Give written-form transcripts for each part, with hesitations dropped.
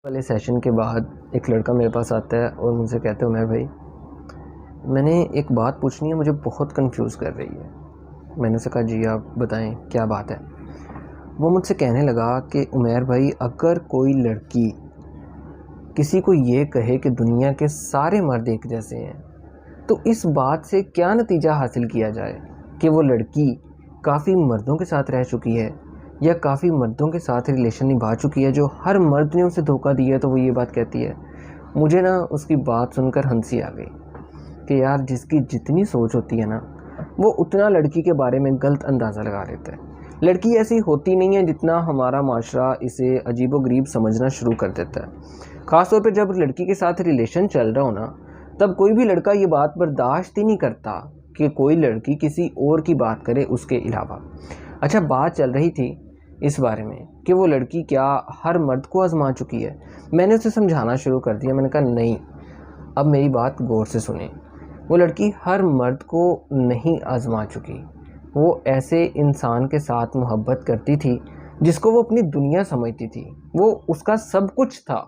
والے سیشن کے بعد ایک لڑکا میرے پاس آتا ہے اور مجھ سے کہتا ہے عمیر بھائی میں نے ایک بات پوچھنی ہے، مجھے بہت کنفیوز کر رہی ہے۔ میں نے اسے کہا جی آپ بتائیں کیا بات ہے۔ وہ مجھ سے کہنے لگا کہ عمیر بھائی اگر کوئی لڑکی کسی کو یہ کہے کہ دنیا کے سارے مرد ایک جیسے ہیں تو اس بات سے کیا نتیجہ حاصل کیا جائے کہ وہ لڑکی کافی مردوں کے ساتھ رہ چکی ہے یا کافی مردوں کے ساتھ ریلیشن نبھا چکی ہے، جو ہر مرد نے اسے دھوکہ دیا ہے تو وہ یہ بات کہتی ہے۔ مجھے اس کی بات سن کر ہنسی آ گئی کہ یار جس کی جتنی سوچ ہوتی ہے وہ اتنا لڑکی کے بارے میں غلط اندازہ لگا لیتا ہے۔ لڑکی ایسی ہوتی نہیں ہے جتنا ہمارا معاشرہ اسے عجیب و غریب سمجھنا شروع کر دیتا ہے۔ خاص طور پہ جب لڑکی کے ساتھ ریلیشن چل رہا ہو تب کوئی بھی لڑکا یہ بات برداشت ہی نہیں کرتا کہ کوئی لڑکی کسی اور کی بات کرے اس کے علاوہ۔ اچھا، بات چل رہی تھی اس بارے میں کہ وہ لڑکی کیا ہر مرد کو آزما چکی ہے۔ میں نے اسے سمجھانا شروع کر دیا، میں نے کہا نہیں، اب میری بات غور سے سنیں۔ وہ لڑکی ہر مرد کو نہیں آزما چکی، وہ ایسے انسان کے ساتھ محبت کرتی تھی جس کو وہ اپنی دنیا سمجھتی تھی، وہ اس کا سب کچھ تھا۔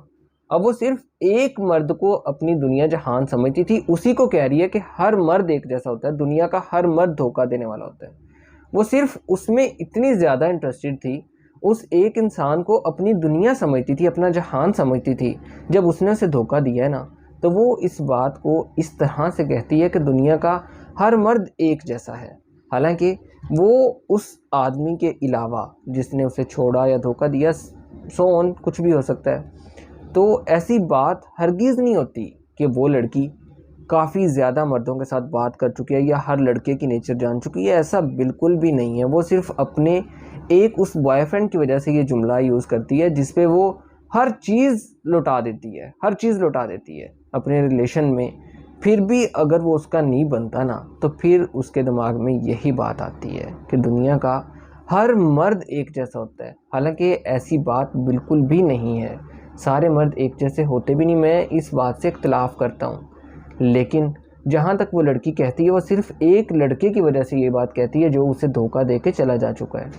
اب وہ صرف ایک مرد کو اپنی دنیا جہان سمجھتی تھی، اسی کو کہہ رہی ہے کہ ہر مرد ایک جیسا ہوتا ہے، دنیا کا ہر مرد دھوکہ دینے والا ہوتا ہے۔ وہ صرف اس میں اتنی زیادہ انٹرسٹڈ تھی، اس ایک انسان کو اپنی دنیا سمجھتی تھی، اپنا جہان سمجھتی تھی۔ جب اس نے اسے دھوکہ دیا ہے تو وہ اس بات کو اس طرح سے کہتی ہے کہ دنیا کا ہر مرد ایک جیسا ہے، حالانکہ وہ اس آدمی کے علاوہ جس نے اسے چھوڑا یا دھوکہ دیا کچھ بھی ہو سکتا ہے۔ تو ایسی بات ہرگز نہیں ہوتی کہ وہ لڑکی کافی زیادہ مردوں کے ساتھ بات کر چکی ہے یا ہر لڑکے کی نیچر جان چکی ہے، ایسا بالکل بھی نہیں ہے۔ وہ صرف اپنے ایک اس بوائے فرینڈ کی وجہ سے یہ جملہ یوز کرتی ہے جس پہ وہ ہر چیز لوٹا دیتی ہے اپنے ریلیشن میں۔ پھر بھی اگر وہ اس کا نہیں بنتا تو پھر اس کے دماغ میں یہی بات آتی ہے کہ دنیا کا ہر مرد ایک جیسا ہوتا ہے، حالانکہ ایسی بات بالکل بھی نہیں ہے۔ سارے مرد ایک جیسے ہوتے بھی نہیں، میں اس بات سے اختلاف کرتا ہوں، لیکن جہاں تک وہ لڑکی کہتی ہے وہ صرف ایک لڑکے کی وجہ سے یہ بات کہتی ہے جو اسے دھوکہ دے کے چلا جا چکا ہے۔